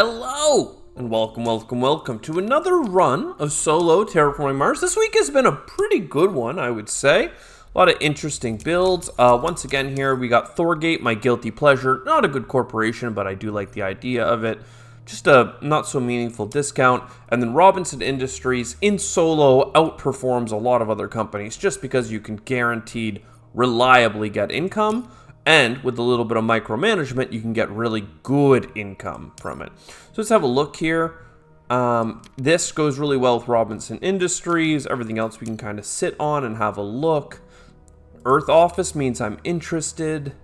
Hello, and welcome to another run of solo Terraforming Mars. This week has been a pretty good one, I would say. A lot of interesting builds. Once again here, we got Thorgate, my guilty pleasure. Not a good corporation, but I do like the idea of it. Just a not so meaningful discount. And then Robinson Industries in solo outperforms a lot of other companies just because you can guaranteed reliably get income. And with a little bit of micromanagement, you can get really good income from it. So let's have a look here. This goes really well with Robinson Industries. Everything else we can kind of sit on and have a look. Earth Office means I'm interested.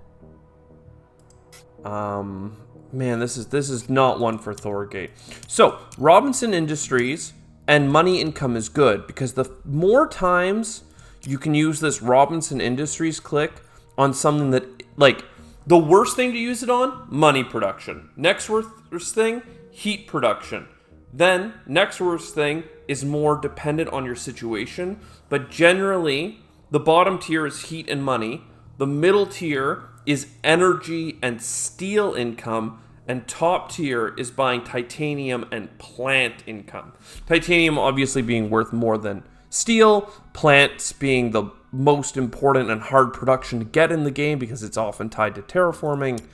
Man, this is not one for Thorgate. So Robinson Industries and money income is good because the more times you can use this Robinson Industries click on something that, like, the worst thing to use it on, money production. Next worst thing, heat production. Then, next worst thing is more dependent on your situation. But generally, the bottom tier is heat and money. The middle tier is energy and steel income. And top tier is buying titanium and plant income. Titanium obviously being worth more than steel. Plants being the most important and hard production to get in the game because it's often tied to terraforming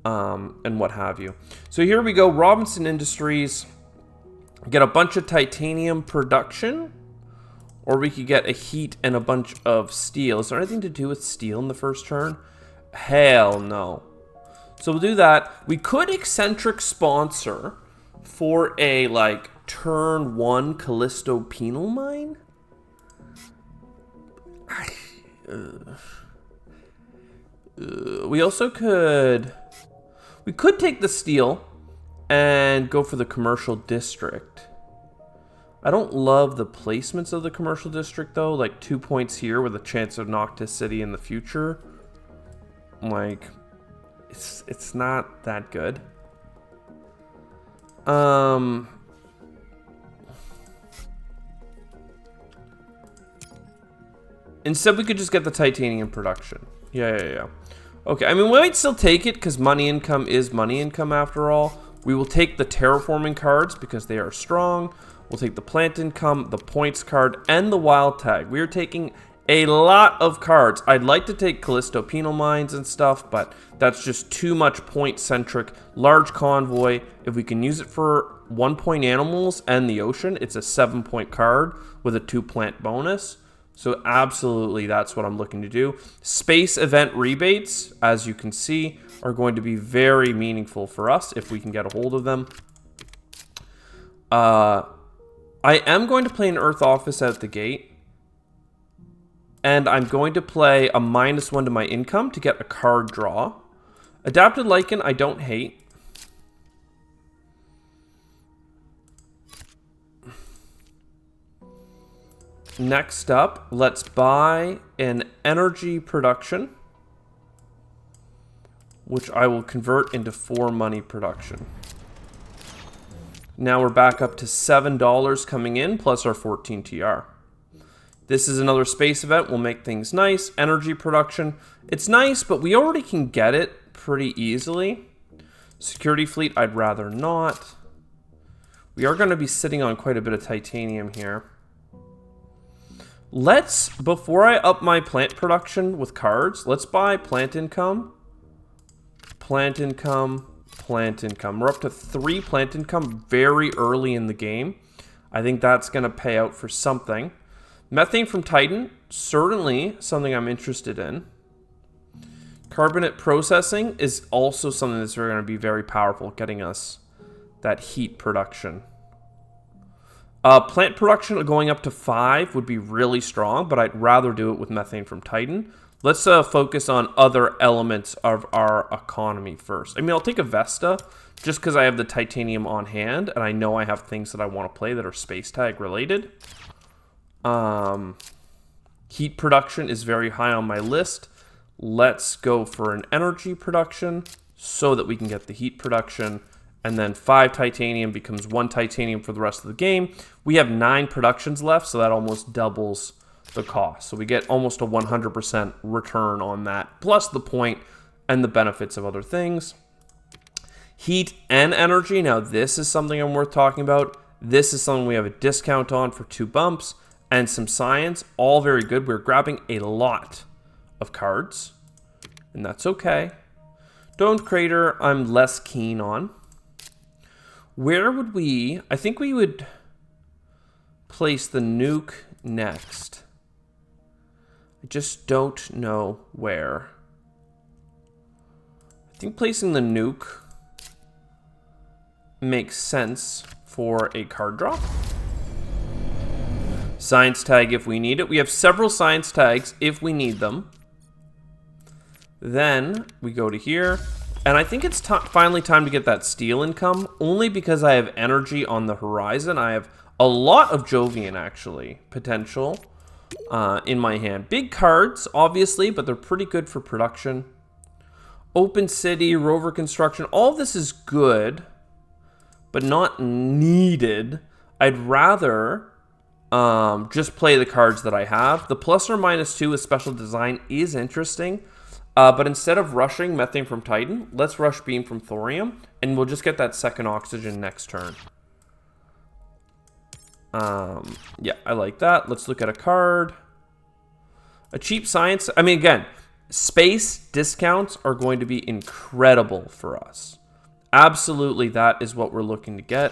and what have you. So here we go, Robinson Industries. Get a bunch of titanium production, or we could get a heat and a bunch of steel. Is there anything to do with steel in the first turn? Hell no. So we'll do that. We could eccentric sponsor for a turn 1 Callisto Penal Mine. We also could take the steel and go for the commercial district. I don't love the placements of the commercial district though, like 2 points here with a chance of Noctis City in the future. Like, it's not that good. Instead, we could just get the titanium production. Yeah. Okay, I mean, we might still take it because money income is money income after all. We will take the terraforming cards because they are strong. We'll take the plant income, the points card, and the wild tag. We are taking a lot of cards. I'd like to take Callisto Penal Mines and stuff, but that's just too much point-centric. Large convoy. If we can use it for 1-point animals and the ocean, it's a 7-point card with a 2-plant bonus. So absolutely, that's what I'm looking to do. Space event rebates, as you can see, are going to be very meaningful for us if we can get a hold of them. I am going to play an Earth Office out the gate. And I'm going to play a -1 to my income to get a card draw. Adapted Lichen, I don't hate. Next up, let's buy an energy production, which I will convert into 4 money production. Now we're back up to $7 coming in, plus our 14 TR. This is another space event. We'll make things nice. Energy production. It's nice, but we already can get it pretty easily. Security fleet, I'd rather not. We are going to be sitting on quite a bit of titanium here. Before I up my plant production with cards, let's buy plant income, plant income, plant income. We're up to 3 plant income very early in the game. I think that's going to pay out for something. Methane from Titan, certainly something I'm interested in. Carbonate processing is also something that's going to be very powerful, getting us that heat production. Plant production going up to 5 would be really strong, but I'd rather do it with methane from Titan. Let's focus on other elements of our economy first. I mean, I'll take a Vesta just because I have the titanium on hand, and I know I have things that I want to play that are space tag related. Heat production is very high on my list. Let's go for an energy production so that we can get the heat production. And then 5 titanium becomes 1 titanium for the rest of the game. We have 9 productions left, so that almost doubles the cost. So we get almost a 100% return on that, plus the point and the benefits of other things. Heat and energy. Now, this is something I'm worth talking about. This is something we have a discount on for 2 bumps. And some science. All very good. We're grabbing a lot of cards. And that's okay. Domed Crater, I'm less keen on. Where would we... I think we would place the nuke next. I just don't know where. I think placing the nuke makes sense for a card drop. Science tag if we need it. We have several science tags if we need them. Then we go to here. And I think it's finally time to get that steel income. Only because I have energy on the horizon. I have a lot of Jovian, actually, potential in my hand. Big cards, obviously, but they're pretty good for production. Open City, Rover Construction. All of this is good, but not needed. I'd rather just play the cards that I have. The +or -2 with special design is interesting. But instead of rushing Methane from Titan, let's rush Beam from Thorium, and we'll just get that second oxygen next turn. Yeah, I like that. Let's look at a card. A cheap science. I mean, again, space discounts are going to be incredible for us. Absolutely, that is what we're looking to get.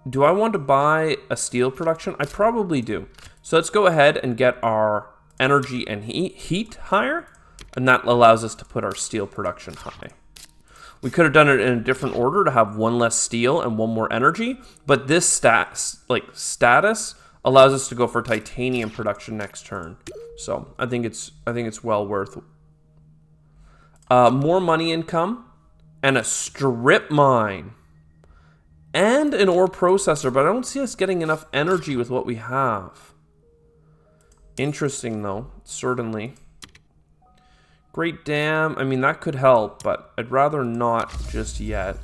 Do I want to buy a steel production? I probably do. So let's go ahead and get our energy and heat higher. And that allows us to put our steel production high. We could have done it in a different order to have 1 less steel and 1 more energy. But this status allows us to go for titanium production next turn. So I think it's well worth. More money income and a strip mine and an ore processor. But I don't see us getting enough energy with what we have. Interesting though, certainly. Great Dam, I mean, that could help, but I'd rather not just yet.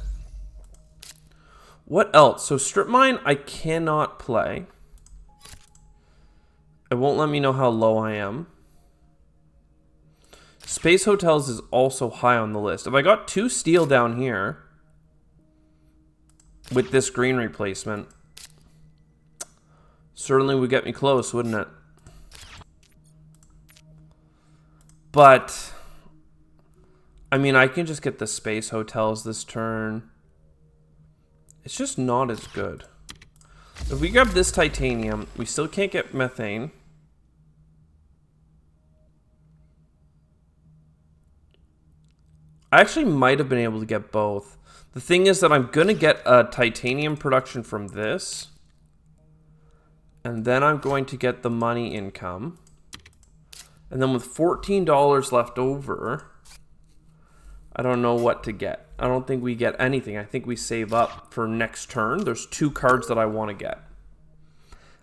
What else? So Strip Mine, I cannot play. It won't let me know how low I am. Space Hotels is also high on the list. If I got 2 steel down here with this green replacement, certainly would get me close, wouldn't it? But I mean, I can just get the Space Hotels this turn. It's just not as good. If we grab this titanium, we still can't get methane. I actually might have been able to get both. The thing is that I'm going to get a titanium production from this. And then I'm going to get the money income. And then with $14 left over, I don't know what to get. I don't think we get anything. I think we save up for next turn. There's 2 cards that I want to get.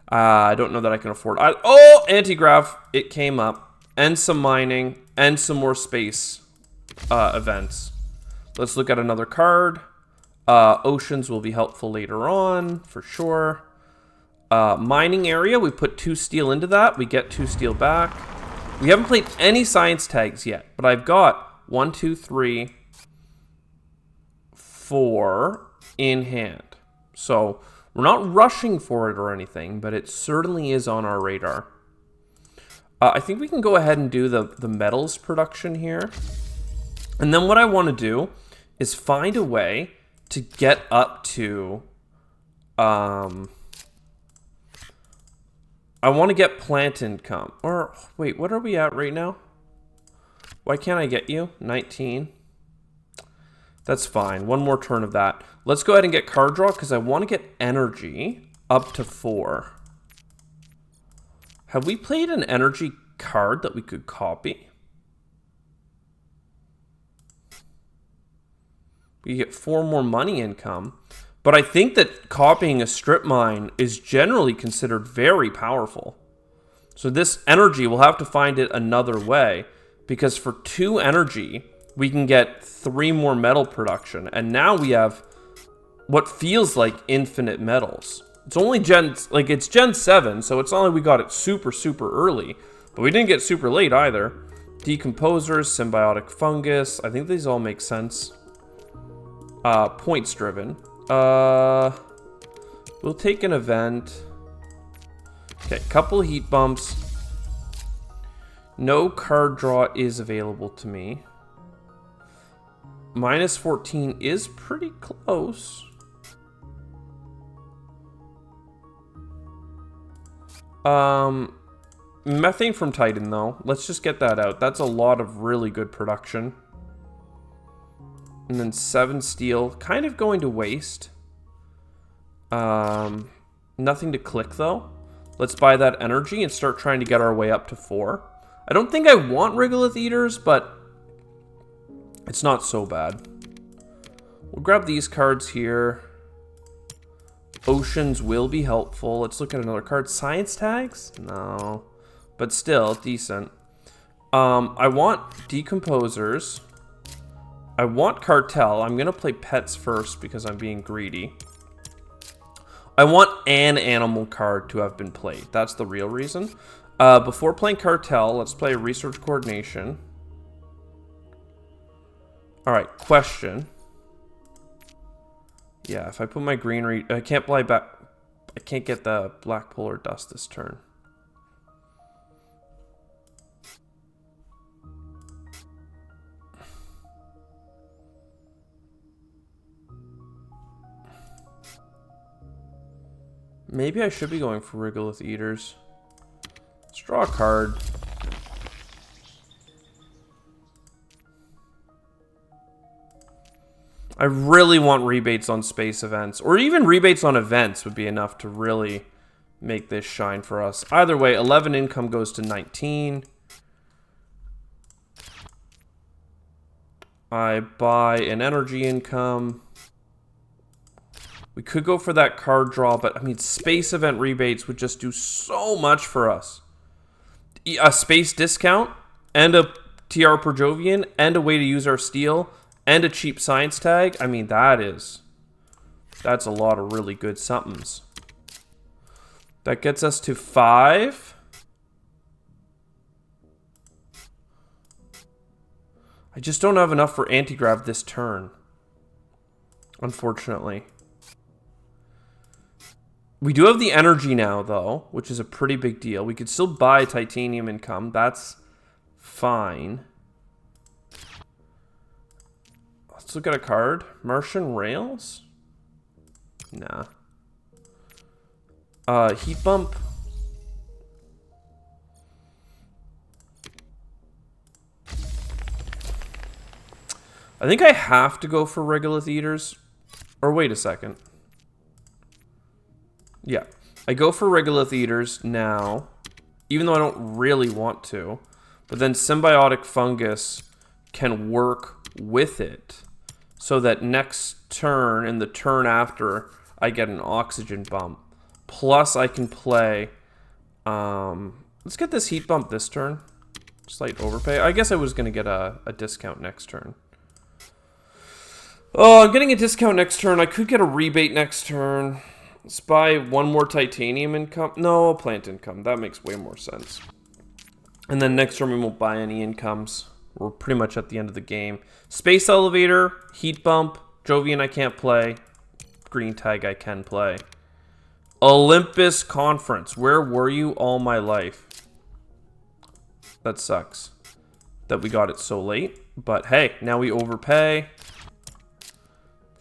I don't know that I can afford. Oh, anti-grav. It came up. And some mining. And some more space events. Let's look at another card. Oceans will be helpful later on, for sure. Mining area. We put 2 steel into that. We get 2 steel back. We haven't played any science tags yet. But I've got 1, 2, 3, 4 in hand. So we're not rushing for it or anything, but it certainly is on our radar. I think we can go ahead and do the metals production here. And then what I want to do is find a way to get up to... I want to get plant income. Or, wait, what are we at right now? Why can't I get you? 19. That's fine. 1 more turn of that. Let's go ahead and get card draw because I want to get energy up to 4. Have we played an energy card that we could copy? We get 4 more money income. But I think that copying a strip mine is generally considered very powerful. So this energy, we'll have to find it another way. Because for 2 energy, we can get 3 more metal production. And now we have what feels like infinite metals. It's only it's Gen 7, so it's not like we got it super, super early. But we didn't get super late either. Decomposers, symbiotic fungus. I think these all make sense. points driven. We'll take an event. Okay, couple heat bumps. No card draw is available to me. Minus 14 is pretty close. Methane from Titan, though. Let's just get that out. That's a lot of really good production. And then 7 steel. Kind of going to waste. Nothing to click, though. Let's buy that energy and start trying to get our way up to 4. I don't think I want Regolith Eaters, but it's not so bad. We'll grab these cards here. Oceans will be helpful. Let's look at another card. Science tags? No. But still, decent. I want Decomposers. I want Cartel. I'm going to play Pets first because I'm being greedy. I want an animal card to have been played. That's the real reason. Before playing Cartel, let's play Research Coordination. Alright, question. Yeah, if I put my green... I can't fly back... I can't get the Black Polar Dust this turn. Maybe I should be going for Regolith Eaters. Let's draw a card. I really want rebates on space events, or even rebates on events would be enough to really make this shine for us. Either way, 11 income goes to 19. I buy an energy income. We could go for that card draw, but I mean, space event rebates would just do so much for us. A space discount, and a TR per Jovian, and a way to use our steel, and a cheap science tag. I mean, that's a lot of really good somethings. That gets us to 5. I just don't have enough for anti-grav this turn, unfortunately. We do have the energy now, though, which is a pretty big deal. We could still buy titanium income. That's fine. Let's look at a card. Martian Rails? Nah. Heat Bump. I think I have to go for Regolith Eaters. Or wait a second. Yeah, I go for Regolith Eaters now, even though I don't really want to. But then Symbiotic Fungus can work with it so that next turn and the turn after I get an oxygen bump. Plus I can play... let's get this heat bump this turn. Slight overpay. I guess I was going to get a discount next turn. Oh, I'm getting a discount next turn. I could get a rebate next turn. Let's buy one more titanium income. No, plant income. That makes way more sense. And then next turn we won't buy any incomes. We're pretty much at the end of the game. Space Elevator, Heat Bump, Jovian I can't play. Green Tag I can play. Olympus Conference. Where were you all my life? That sucks that we got it so late. But hey, now we overpay.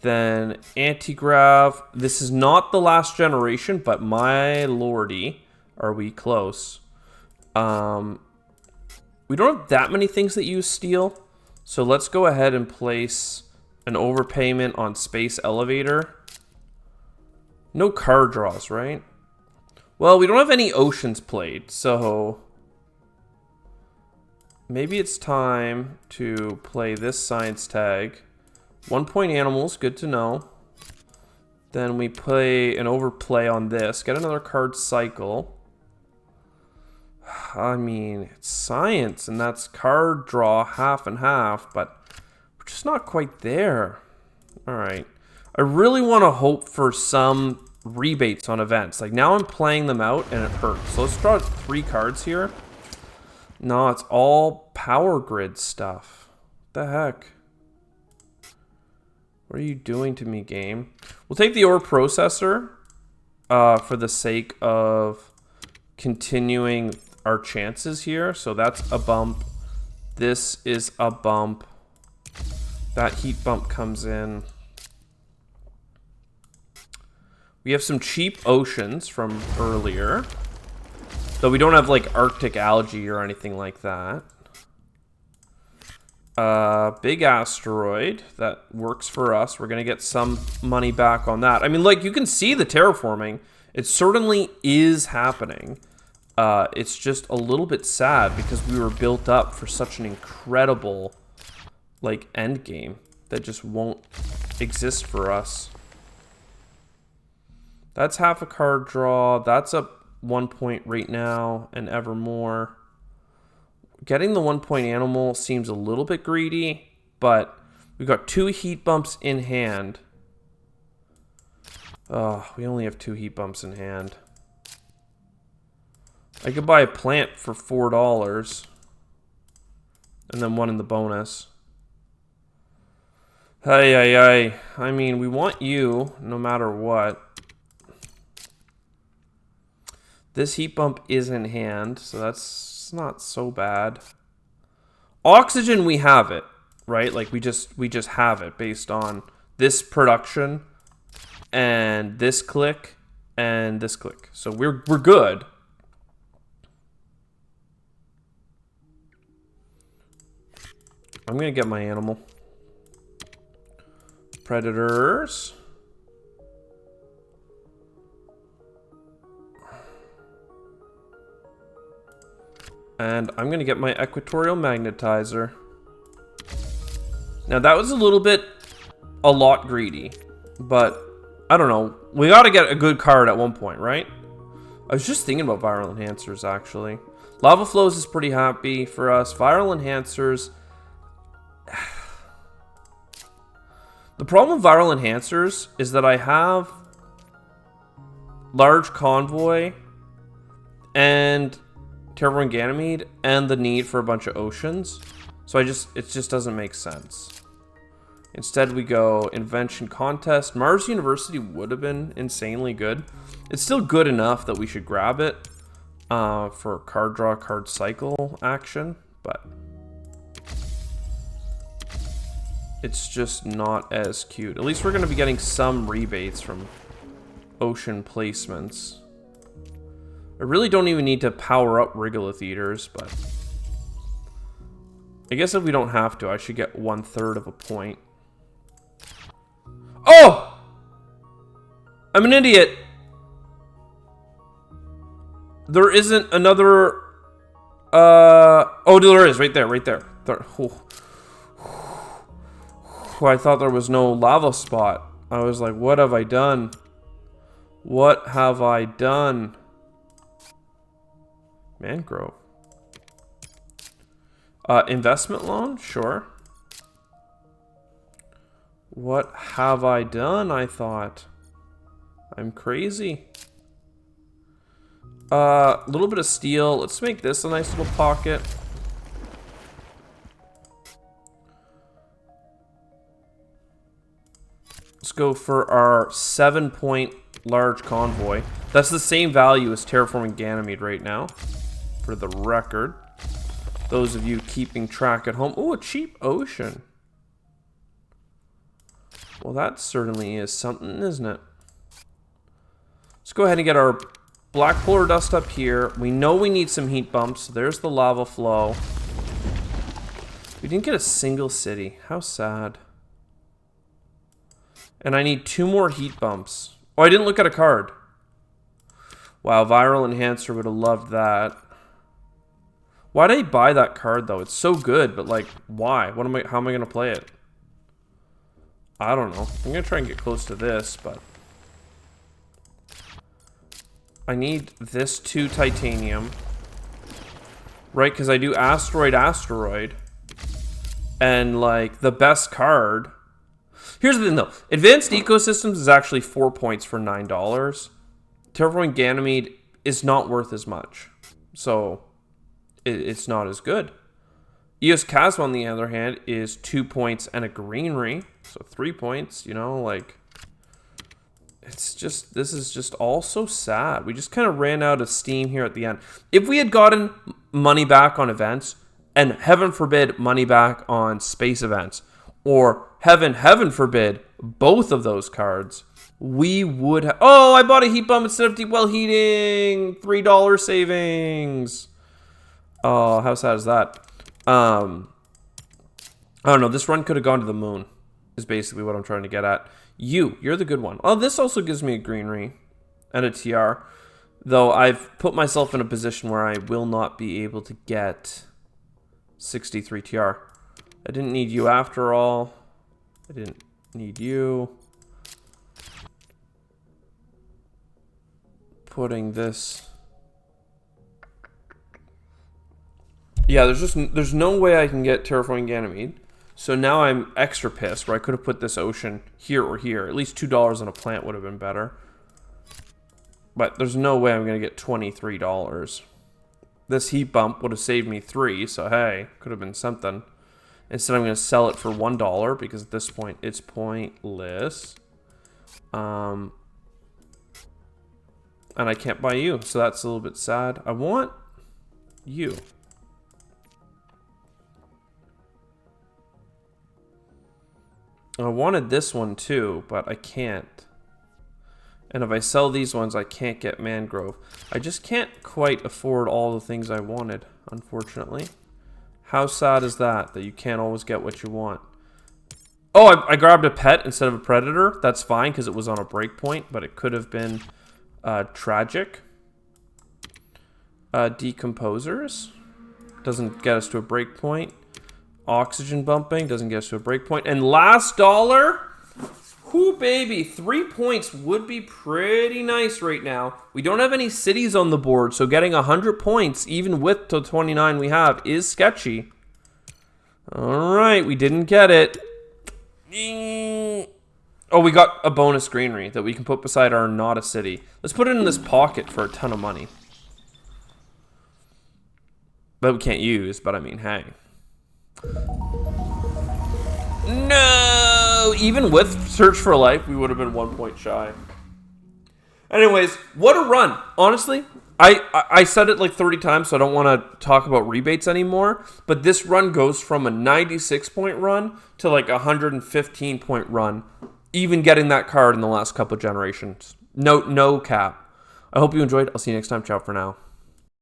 Then Anti-Grav. This is not the last generation, but my lordy, are we close. We don't have that many things that use steel, so let's go ahead and place an overpayment on Space Elevator. No card draws, right? Well, we don't have any oceans played, so maybe it's time to play this science tag. 1 point animals, good to know. Then we play an overplay on this. Get another card cycle. I mean, it's science, and that's card draw half and half, but we're just not quite there. All right. I really want to hope for some rebates on events. Like, now I'm playing them out, and it hurts. So let's draw 3 cards here. No, it's all power grid stuff. What the heck? What are you doing to me, game? We'll take the ore processor for the sake of continuing our chances here. So that's a bump. This is a bump. That heat bump comes in. We have some cheap oceans from earlier. Though we don't have like Arctic algae or anything like that. Big asteroid that works for us. We're gonna get some money back on that. I mean, like, you can see the terraforming. It certainly is happening. It's just a little bit sad because we were built up for such an incredible, like, end game that just won't exist for us. That's half a card draw. That's up 1 point right now and ever more. Getting the 1 point animal seems a little bit greedy, but we've got 2 heat bumps in hand. Oh, we only have 2 heat bumps in hand. I could buy a plant for $4 and then 1 in the bonus. Hey. I mean, we want you no matter what. This heat bump is in hand, so that's not so bad. Oxygen, we have it, right? Like, we just have it based on this production and this click and this click. So we're good. I'm gonna get my animal. Predators. And I'm going to get my equatorial magnetizer. Now, that was a lot greedy. But, I don't know. We got to get a good card at one point, right? I was just thinking about viral enhancers, actually. Lava flows is pretty happy for us. Viral enhancers. The problem with viral enhancers is that I have large convoy and Terraforming Ganymede and the need for a bunch of oceans. So it just doesn't make sense. Instead we go invention contest. Mars University would have been insanely good. It's still good enough that we should grab it for card draw, card cycle action, but it's just not as cute. At least we're going to be getting some rebates from ocean placements. I really don't even need to power up Regolith Eaters, but I guess if we don't have to, I should get 1/3 of a point. Oh! I'm an idiot. There isn't another... Oh, there is. Right there. I thought there was no lava spot. I was like, what have I done? What have I done? Mangrove. Investment loan? Sure. What have I done, I thought? I'm crazy. A little bit of steel. Let's make this a nice little pocket. Let's go for our 7-point large convoy. That's the same value as Terraforming Ganymede right now, for the record. Those of you keeping track at home. Oh, a cheap ocean. Well, that certainly is something, isn't it? Let's go ahead and get our black polar dust up here. We know we need some heat bumps. There's the lava flow. We didn't get a single city. How sad. And I need 2 more heat bumps. Oh, I didn't look at a card. Wow, Viral Enhancer would have loved that. Why did I buy that card, though? It's so good, but, like, why? How am I going to play it? I don't know. I'm going to try and get close to this, but... I need this 2 titanium. Right, because I do asteroid. And, like, the best card... Here's the thing, though. Advanced Ecosystems is actually 4 points for $9. Terraforming Ganymede is not worth as much. So, it's not as good. Eos Chasm, on the other hand, is 2 points and a greenery. So 3 points, you know, like, it's just, this is just all so sad. We just kind of ran out of steam here at the end. If we had gotten money back on events, and heaven forbid, money back on space events, or heaven forbid, both of those cards, we would have... Oh, I bought a heat bump instead of deep well heating. $3 savings. Oh, how sad is that? I don't know. This run could have gone to the moon, is basically what I'm trying to get at. You're the good one. Oh, this also gives me a greenery and a TR. Though I've put myself in a position where I will not be able to get 63 TR. I didn't need you after all. I didn't need you. Putting this... Yeah, there's no way I can get Terraforming Ganymede. So now I'm extra pissed, where I could have put this ocean here or here. At least $2 on a plant would have been better. But there's no way I'm going to get $23. This heat bump would have saved me 3, so hey, could have been something. Instead, I'm going to sell it for $1 because at this point it's pointless. And I can't buy you, so that's a little bit sad. I want you. I wanted this one too, but I can't. And if I sell these ones, I can't get Mangrove. I just can't quite afford all the things I wanted, unfortunately. How sad is that you can't always get what you want? Oh, I grabbed a pet instead of a predator. That's fine because it was on a breakpoint, but it could have been tragic. Decomposers doesn't get us to a breakpoint. Oxygen bumping doesn't get us to a breakpoint. And last dollar, whoo baby, 3 points would be pretty nice right now. We don't have any cities on the board, so getting 100 points, even with the 29 we have, is sketchy. All right, we didn't get it. Oh, we got a bonus greenery that we can put beside our not a city. Let's put it in this pocket for a ton of money. That we can't use, but I mean, hey. No! Even with Search for Life, we would have been 1 point shy. Anyways, what a run. Honestly, I said it like 30 times, so I don't want to talk about rebates anymore. But this run goes from a 96-point run to like a 115-point run. Even getting that card in the last couple of generations. No cap. I hope you enjoyed. I'll see you next time. Ciao for now.